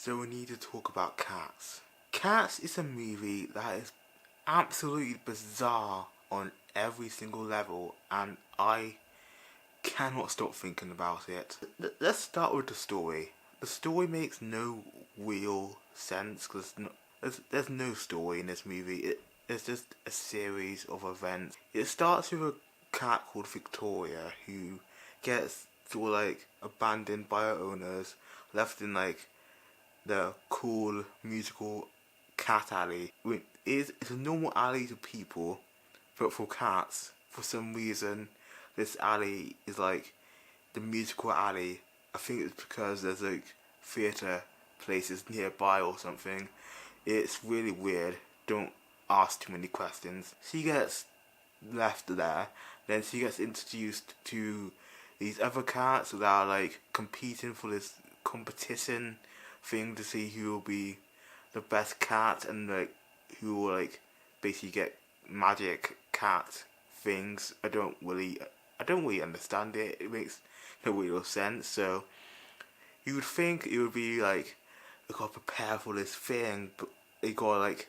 So we need to talk about Cats. Cats is a movie that is absolutely bizarre on every single level, and I cannot stop thinking about it. Let's start with the story. The story makes no real sense because there's no story in this movie. It's just a series of events. It starts with a cat called Victoria who gets sort of like abandoned by her owners, left in like the cool musical cat alley. It's a normal alley to people, but for cats, for some reason, this alley is like the musical alley. I think it's because there's like theatre places nearby or something. It's really weird. Don't ask too many questions. She gets left there, then she gets introduced to these other cats that are like competing for this competition thing to see who will be the best cat and like who will like basically get magic cat things. I don't really understand it. It makes no real sense. So you would think it would be like they gotta prepare for this thing, but they gotta like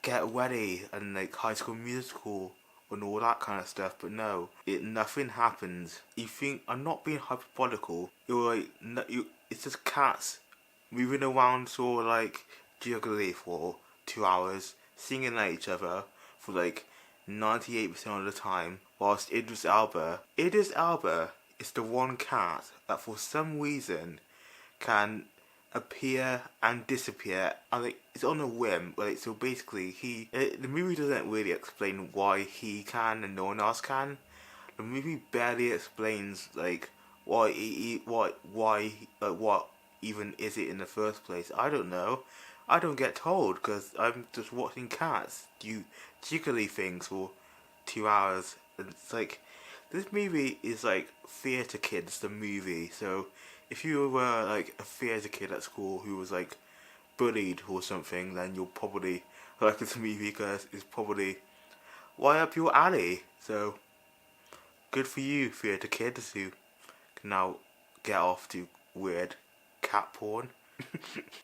get ready and like High School Musical and all that kind of stuff. But no, nothing happens. You think I'm not being hyperbolical? You're like it's just cats moving around sort of like jiggly for 2 hours, singing at each other for like 98% of the time, whilst Idris Elba is the one cat that for some reason can appear and disappear, and like it's on a whim. Like so, basically, the movie doesn't really explain why he can and no one else can. The movie barely explains like why what even is it in the first place. I don't know. I don't get told because I'm just watching cats do jiggly things for 2 hours. And it's like this movie is like theatre kids, the movie. So if you were like a theatre kid at school who was like bullied or something, then you'll probably like this movie because it's probably right up your alley. So good for you, theatre kids, who can now get off to weird cat porn.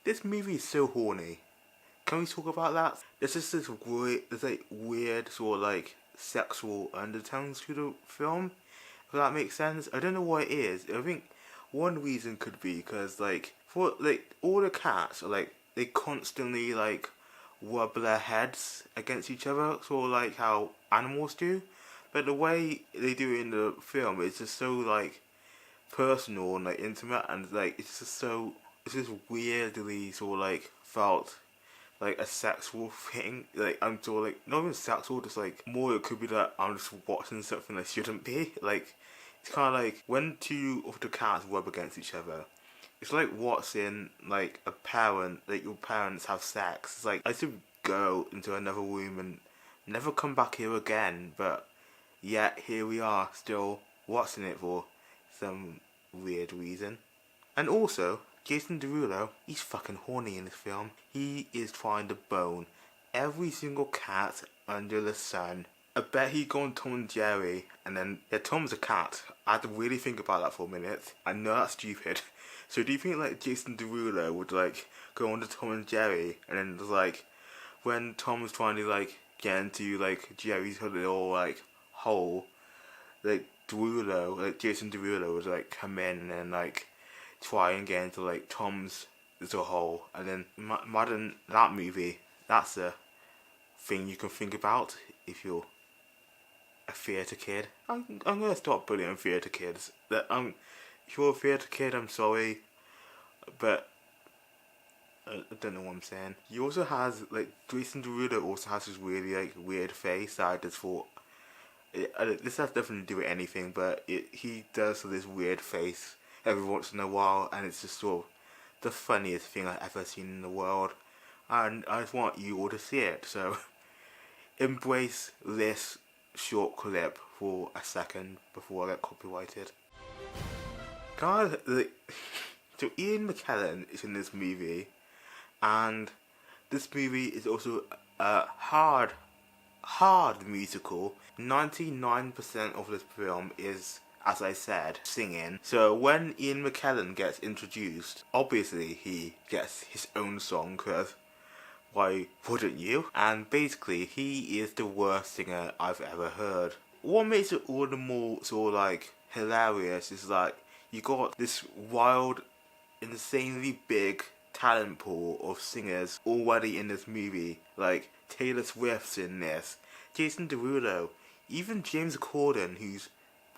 This movie is so horny. Can we talk about that? There's just there's like weird sort of like sexual undertones to the film. If that makes sense. I don't know what it is. I think one reason could be because like for like all the cats are like they constantly like rub their heads against each other, sort of like how animals do. But the way they do it in the film is just so like personal and like intimate, and like it's just weirdly sort of like felt like a sexual thing. Like I'm sort of like not even sexual, just like more it could be that I'm just watching something that shouldn't be. Like it's kind of like when two of the cats rub against each other. It's like watching like a parent, like your parents have sex. It's like I should go into another room and never come back here again, but yet here we are still watching it for some weird reason. And also, Jason Derulo, he's fucking horny in this film. He is trying to bone every single cat under the sun. I bet he'd go on Tom and Jerry, and then, yeah, Tom's a cat. I had to really think about that for a minute. I know that's stupid. So do you think, like, Jason Derulo would, like, go on to Tom and Jerry, and then, just, like, when Tom was trying to, like, get into, like, Jerry's little, like, hole, like, Jason Derulo would, like, come in and then, like, try and get into like Tom's little hole, and then imagine that movie. That's a thing you can think about if you're a theatre kid. I'm gonna stop bullying theatre kids. If you're a theatre kid, I'm sorry, but I don't know what I'm saying. He also has like Jason Derulo also has this really like weird face that I just thought. This has nothing to do with anything, but he does this weird face every once in a while, and it's just sort of the funniest thing I've ever seen in the world, and I just want you all to see it. So embrace this short clip for a second before I get copyrighted. Guys, so Ian McKellen is in this movie, and this movie is also a hard musical. 99% of this film is as I said, singing. So when Ian McKellen gets introduced, obviously he gets his own song, because why wouldn't you? And basically, he is the worst singer I've ever heard. What makes it all the more sort of like hilarious is like you got this wild, insanely big talent pool of singers already in this movie. Like Taylor Swift's in this, Jason Derulo, even James Corden, who's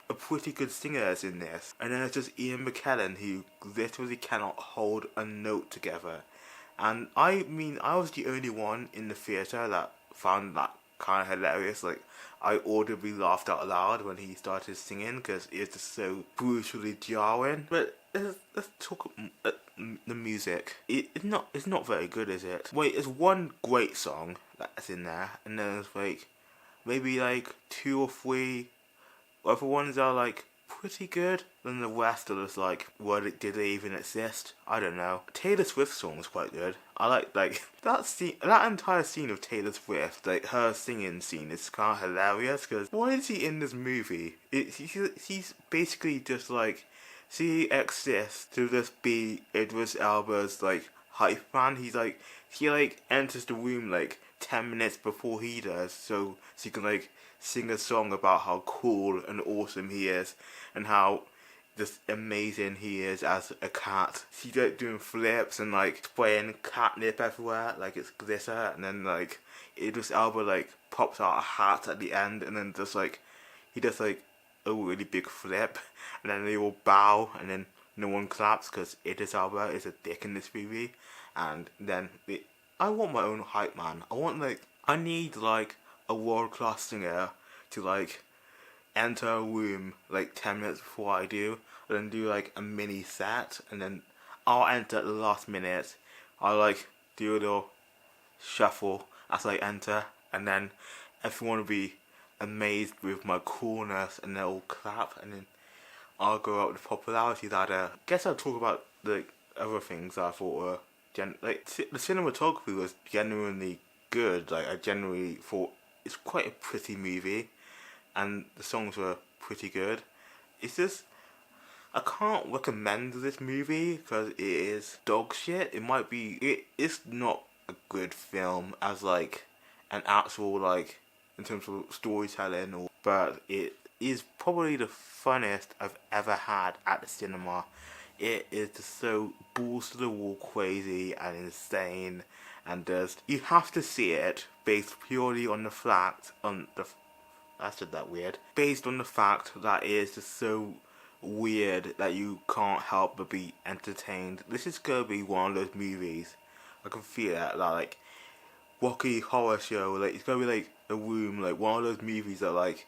a pretty good singer, is in this. And then it's just Ian McKellen, who literally cannot hold a note together. And I mean, I was the only one in the theatre that found that kind of hilarious. Like, I audibly laughed out loud when he started singing because it's just so brutally jarring. But let's talk the music. It's not very good, is it? Wait, there's one great song that's in there, and then there's like maybe like 2 or 3 other ones are like pretty good. Then the rest are just like, did they even exist? I don't know. Taylor Swift's song is quite good. I like that scene, that entire scene of Taylor Swift, like her singing scene, is kind of hilarious. Because why is he in this movie? He's basically just like, he exists to just be Idris Elba's like hype man. He enters the room like 10 minutes before he does, so he can like sing a song about how cool and awesome he is and how just amazing he is as a cat. He's like doing flips and like spraying catnip everywhere like it's glitter, and then like Idris Elba like pops out a hat at the end, and then just like he does like a really big flip, and then they all bow, and then no one claps because Idris Elba is a dick in this movie. And then I want my own hype man. I need like a world class singer to like enter a room like 10 minutes before I do, and then do like a mini set, and then I'll enter at the last minute. I'll like do a little shuffle as I enter, and then everyone will be amazed with my coolness, and they'll clap, and then I'll go up the popularity ladder. Guess I'll talk about the other things I thought were the cinematography was genuinely good. Like, I generally thought it's quite a pretty movie, and the songs were pretty good. It's just, I can't recommend this movie because it is dog shit. It's not a good film as like an actual like in terms of storytelling, but it is probably the funniest I've ever had at the cinema. It is just so balls to the wall crazy and insane, and you have to see it based purely on the fact I said that weird. Based on the fact that it is just so weird that you can't help but be entertained. This is gonna be one of those movies. I can feel it, like Rocky Horror Show. Like, it's gonna be like a room, like one of those movies that like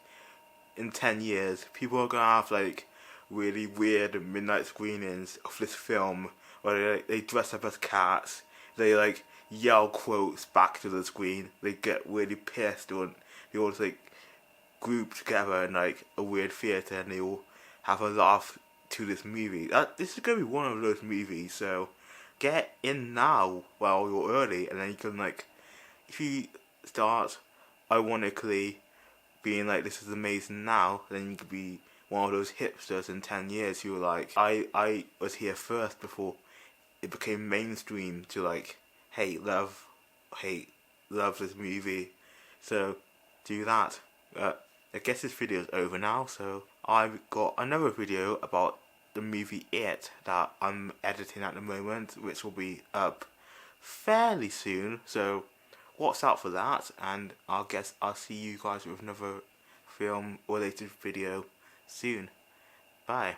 in 10 years people are gonna have like really weird midnight screenings of this film where they dress up as cats, they like yell quotes back to the screen, they get really pissed, or they all just like group together in like a weird theatre and they all have a laugh to this movie. This is gonna be one of those movies, so get in now while you're early, and then you can like, if you start ironically being like, this is amazing now, then you could be one of those hipsters in 10 years who are like, I was here first before it became mainstream to like love this movie. So do that. I guess this video is over now, so I've got another video about the movie It that I'm editing at the moment, which will be up fairly soon, so watch out for that, and I'll see you guys with another film related video soon. Bye.